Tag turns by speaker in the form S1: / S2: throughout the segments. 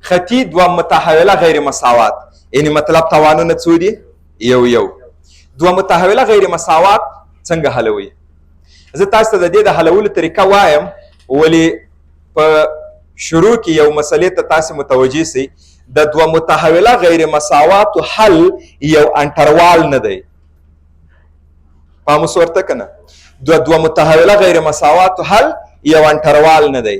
S1: خطي دوه متحوله غیر مساوات یعنی مطلب توانونه څو دي یو دوه متحوله غیر مساوات څنګه حلوي زه تاسو ته د دې د حلولو طریقه وایم ولی په شروع کې یو مسلې ته تاسو متوجي سئ د دوه متحوله غیر مساوات حل یو انټروال نه دی پام ورته کنه دوه متحوله غیر مساوات حل یو انټروال نه دی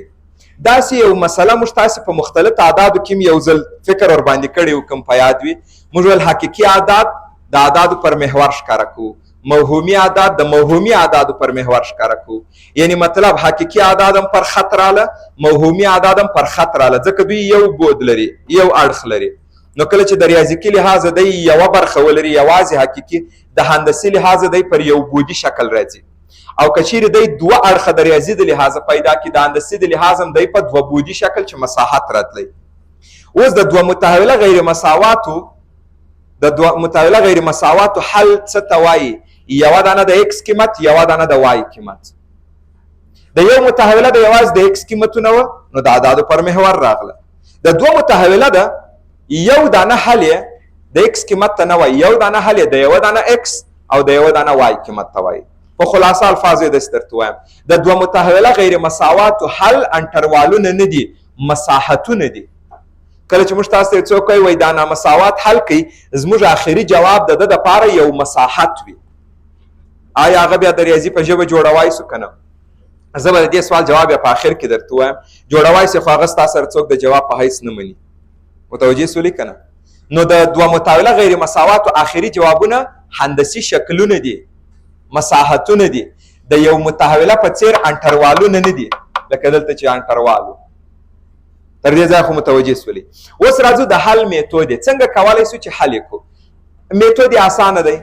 S1: داسې یو مسله موږ تاسو په مختلف اعدادو کې یو ځل فکر ور باندې کړی و کوم په یاد وي موږ ول حقيقي اعداد د اعدادو پر محور ښکاره کوو موهومي اعداد د موهومي اعدادو پر محور ښکاره کوو یعنی مطلب حقيقي اعداد هم پر خط رااله موهومي اعداد هم پر خط رااله ځکه دوی یو بود لري یو اړخ لري نو کله چې د ریاضیکي لحاظ دی یو برخه ولري یوازې حقيقي د هندسي لحاظ دی پر یو بودي شکل راځي او کچیر دی دوه اړخه د ریاضي د لحاظ پیدا کی د هندسي د لحاظ هم دی په دوه بودي شکل چې مساحت راتلی اوس د دوه متحوله غیر مساواتو د دوه متحوله غیر مساواتو حل څه ته وایي یوه دانه د ایکس قیمت یوه دانه د وای قیمت د یو متحوله د یوازې د ایکس قیمتونه وه نو د اعدادو پر محور راغله د دوه متحوله ده یو دانه حل د ایکس قیمت ته نه وایي یو دانه حل د یوه دانه ایکس او د یوه دانه وای قیمت ته وایي په خلاصه الفاظ یې داسې درته وایم د دوه متحوله غیر مساواتو حل انټروالونه نه دي مساحتونه دي کله چې موږ تاسو ته څوک وایي دا نامساوات حل کوي زموږ آخري جواب د ده دپاره یو مساحت وي آیا هغه بیا د ریاضي په ژبه جوړوای سو که نه زه به د دې سوال جواب په آخر کې درته وایم جوړوای سي خو هغه ستا سره څوک د جواب په حیث نه مني متوجه سولې که نه نو د دوه متحوله غیر مساواتو آخري جوابونه هندسي شکلونه دي مساحتونه دي د یو متحوله په څیر انټروالونه نه دي لکه دلته چې انټروال تر دې ځایه خو متوجه سولې اوس راځو د حل میتود څنګه کولی سو چې حل یې کړو میتود یې اسانه دی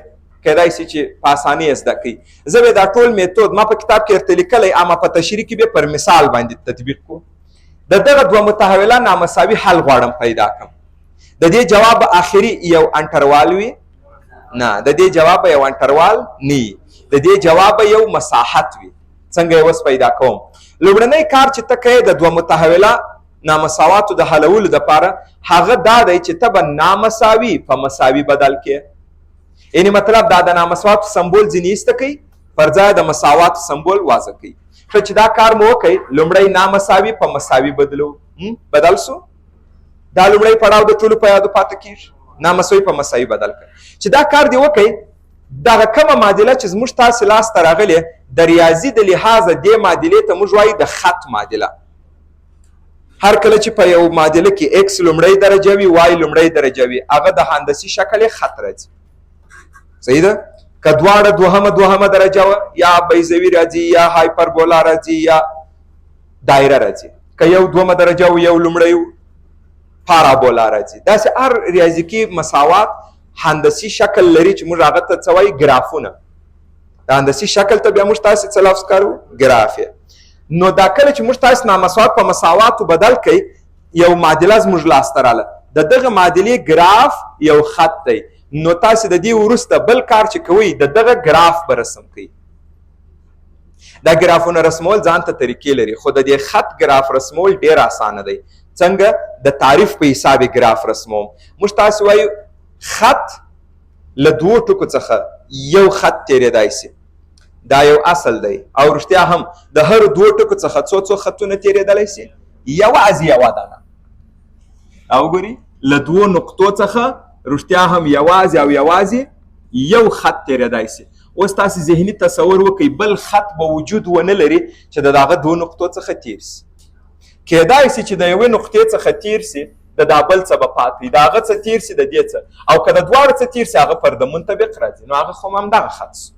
S1: کیدای شي چې په اسانۍ یې زده کوي زه به دا ټول میتود ما په کتاب کې ورته لیکلی اما په تشریح کې به پر مثال باندې تطبیق کړو د دغه دوه متحوله نامساوي حل غواړم پیدا کړم د دې جواب آخري یو انټروال وي نه د دې جواب یو انټروال نه د دې جواب یو مساحت وي څنګه یې اوس پیدا کوم لومړنی کار چې ته کوې د دوه متحوله نامساواتو د حلولو دپاره هغه دا دی چې ته به نامساوي په مساوي بدل کې یعنی مطلب دا د نامساواتو سمبول ځینې ایسته کوي پر ځای د مساواتو سمبول واضح کوي ښه چې دا کار مو وکړئ لومړی نامساوي په مساوي بدلو بدل سو دا لومړی پړاو د ټولو په یادو پاته کېږي نامساوي په مساوي بدل کړه چې دا کار دې وکړئ دغه کومه معادله چې زموږ تاسې لاسته راغلې د ریاضي د لحاظه دې معادلې ته موږ وایو د خط معادله هر کله چې په یو معادله کې ایکس لومړی درجه وي وای لومړی درجه وي هغه د هندسي شکل خط راځي صحیح ده که دواړه دوهمه درجه وه یا بیضوي راځي یا هایپربولا راځي یا دایره راځي که یو دوهمه درجه و یو لومړی پارابولا راځي داسې هر ریاضیکي مساوات هندسي شکل لري چې موږ هغه ته څه وایي ګرافونه د هندسي شکل ته بیا موږ تاسې څه لفظ کارو ګراف نو دا کله چې موږ تاسې نامساوات په مساواتو بدل کوي یو معادله زموږ لاسته راله د دغه معادلې ګراف یو خط دی نو تاسې د دې وروسته بل کار چې کوئ د دغه ګراف به رسم کوئ دا ګرافونه رسمول ځان ته طریقې لري خو د دې خط ګراف رسمول ډېر اسانه دی څنګه د تعریف په حساب ګراف رسموم موږ تاسې وایو خط له دوو ټکو څخه یو خط تېرېدای سي دا یو اصل دی او رښتیا هم د هر دوو ټکو څخه څو خطونه تېرېدلی سي یوازې یوه دانه او ګوري له دوو نقطو څخه رښتیا هم یوازې او یوازې یو خط تېرېدای سي اوس تاسې ذهني تصور وکئ بل خط به وجود ونه لري چې د هغه دوو نقطو څخه تېر سي کېدای سي چې د یوې نقطې څخه تېر سي د دا بل څه به پاتې د هغه څه تېر سي د دې څه او که د دواړو څه تېر سي هغه پر د منطبق راځي نو هغه خو همدغه خط سو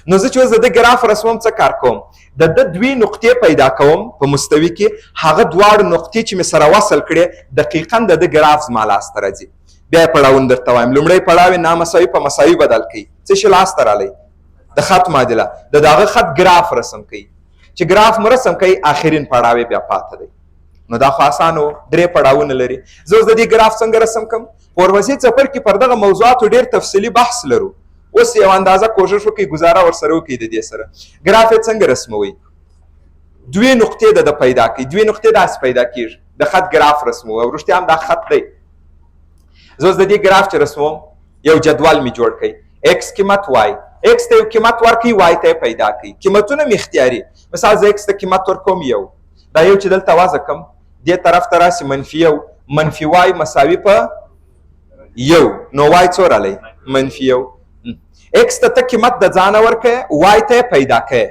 S1: نو زه چې اوس د ده ګراف رسموم څه کار کوم د ده دوې نقطې پیدا کوم په مستوي کې هغه دواړو نقطې چې مې سره وصل کړې دقیقا د ده ګراف زما لاسته راځي بیا یې پړاوونه درته وایم لومړی پړاو یې نامساوي په مساوي بدل کوي څه شي لاسته رالی د خط معادله د هغه خط ګراف رسم کوي چې ګراف مو رسم کوي آخرین پړاو یې بیا پاته دی نو دا خو اسانه درې پړاوونه لري زه اوس د دې ګراف څنګه رسم کړم په ورپسې څپر کې پر دغه موضوعاتو ډېر تفصیلي بحث لرو اوس یو اندازه کوشش وکړئ ګزاره ورسره وکړئ د دې سره ګراف یې څنګه رسموئ دوې نقطې د پیدا کوي دوې نقطې داسې پیدا کېږي د خط ګراف رسمو او رښتیا هم دا خط دی. زه اوس د دې ګراف چې رسموم یو جدول مې جوړ کړئ. ایکس قیمت وای، ایکس ته یو قیمت ورکړئ، وای ته یې پیدا کړئ. قیمتونه مې اختیاري. مثال زه ایکس ته قیمت ورکوم یو، دا یو چې دلته وضع کړم دې طرف ته راسي منفي یو، منفي وای مساوي په یو، نو وای څو رالی؟ منفي یو. ایکس ته ته قیمت د ځانه ورکړې، وای ته یې پیدا کړې.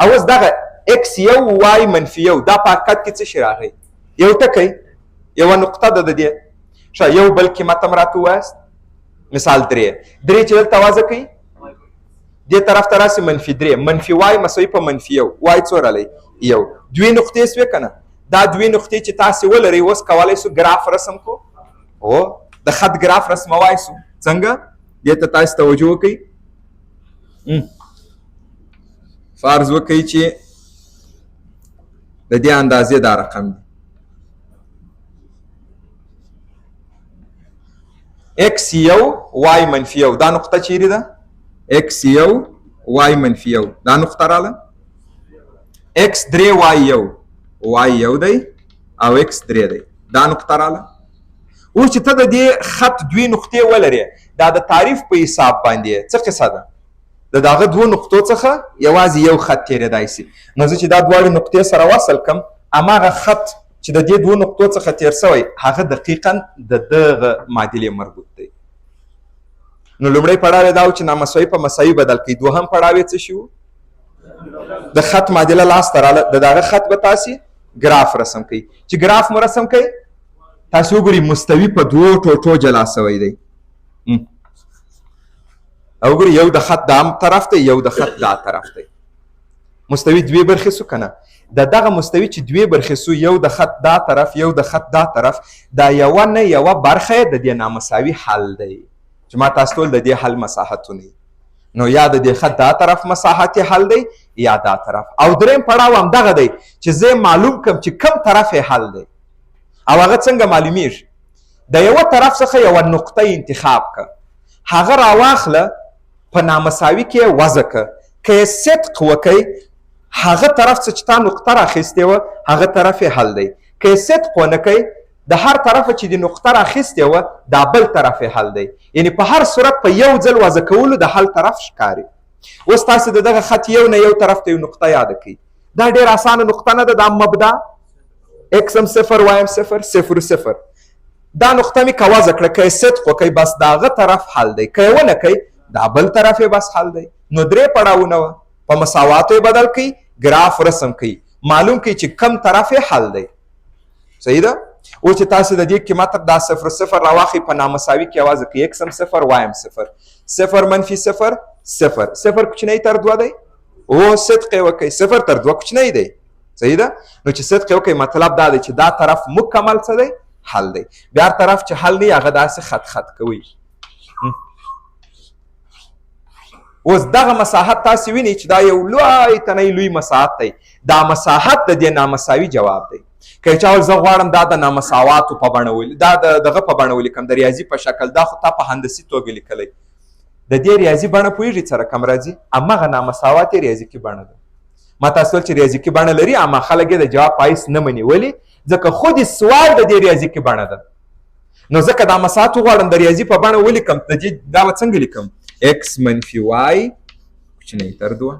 S1: او اوس دغه ایکس یو وای منفي یو دا په حقیقت کې څه شی راغی؟ یو ټکی، یوه نقطه ده د دې. ښه یو بل قیمت هم راته ووایاست، مثال درې چې دلته وضع کوي دې طرف ته راسي منفي درې، منفي وای مساوي په منفي یو، وای څو رالی؟ یو. دوې نقطې سوې که نه؟ دا دوې نقطې چې تاسې ولرئ اوس کولی سو ګراف رسم کو. هو د خط ګراف رسموای سو. څنګه؟ دې ته تاسې توجه وکړئ. فرض وکړئ چې د دې اندازې دا رقم دی. ایکس یو وای منفي یو دا نقطه چیرې ده؟ ایکس یو وای منفي یو دا نقطه راله. ایکس درې وای یو، وای یو دی او ایکس درې دی دا نقطه راله. اوس چې ته د دې خط دوې نقطې ولرې دا د تعریف په حساب باندې څه قصه ده؟ د دغه دوو نقطو څخه یوازې یو خط تېرېدای سي. نو زه چې دا دواړې نقطې سره وصل کړم هماغه خط چې د دې دوو نقطو څخه تېر سوی هغه دقیقا د دغه معادلې مربوط دی. نو لومړی پړاو یې دا و چې نامساوي په مساوي بدل کړئ. دوهم پړاو یې څه شي و؟ د خط معادله لاسته راله. د دغه خط به تاسې ګراف رسم کړئ. چې ګراف مو رسم کړئ تاسې وګورئ مستوي په دوو ټوټو جلا سوی دی. او ګورئ یو د خط دا طرف دی، یو د خط دا طرف دی. مستوي دوې برخې سو که نه؟ د دغه مستوي چې دوې برخې سو، یو د خط دا طرف یو د خط دا طرف، دا یوه نه یوه برخه د دې نامساوي حل دی چې ما تاسو ټول د دې حل مساحتونه. نو یا د دې خط دا طرف مساحت حل دی یا دا طرف. او دریم پړاو هم دغه دی چې زه معلوم کم چې کم طرف حل دی. او هغه څنګه معلومیږي؟ د یوه طرف څخه یوه نقطه انتخاب که، هغه راواخله په نامساوي کې وضع که، که یې صدق وکئ هغه طرف څه چې تا نقطه راخیستې وه هغه طرف حل دی. که یې صدق ونه کوئ د هر طرفه چې د نقطه راخیستې وه دا بل طرف حل دی. یعنې په هر صورت په یو ځل وضع کولو د حل طرف ښکاري. اوس تاسې د دغه خط یو نه یو طرف ته یو نقطه یاده کړئ. دا ډېره اسانه نقطه نه ده، دا مبدا ایکس هم صفر وای هم صفر صفر صفر. دا نقطه مې که وضع کړه که یې صدق وکئ بس د هغه طرف حل دی، که یې ونه کوئ دا بل طرف یې بس حل دی. نو درې پړاوونه وه. په مساواتو یې بدل کړئ، ګراف رسم کړئ، معلوم کړئ چې کم طرف یې حل دی. صحیح ده؟ اوس چې تاسې د دې قیمت دا صفر صفر راواخئ په نامساوي کې یوازې کړئ ایکس هم صفر وای هم صفر، صفر منفي صفر صفر، صفر کوچنی تر دوه دی. او صدق یې وکئ صفر تر دوه کوچنی دی. صحیح ده؟ نو چې صدق یې وکئ مطلب دا دی چې دا طرف مکمل څه دی؟ حل دی. بیا هر طرف چې حل دی هغه داسې خط خط کوئ. اوس دغه مساحت تاسې وینئ چې دا یو لوی تنی لوی مساحت دی. دا مساحت د دې نامساوي جواب دی. که چا زه غواړم دا د نامساواتو په بڼه ولیکم، دا دغه په بڼه ولیکم، د ریاضي په شکل، دا خو تا په هندسي توګه لیکلی. د دې ریاضي بڼه پوهېږئ څه رقم راځي؟ همغه نامساوات یې ریاضیکي بڼه ده. ما تاسو ویل چې ریاضیکي بڼه لري، اما خلک یې د جواب پایس نه مني. ولې؟ ځکه خود سوال د دې ریاضیکي بڼه ده. نو ځکه دا مساحت وغواړم د ریاضي په بڼه ولیکم، د دې دا به څنګه لیکم؟ ایکس منفي وای کوچنی تر دوه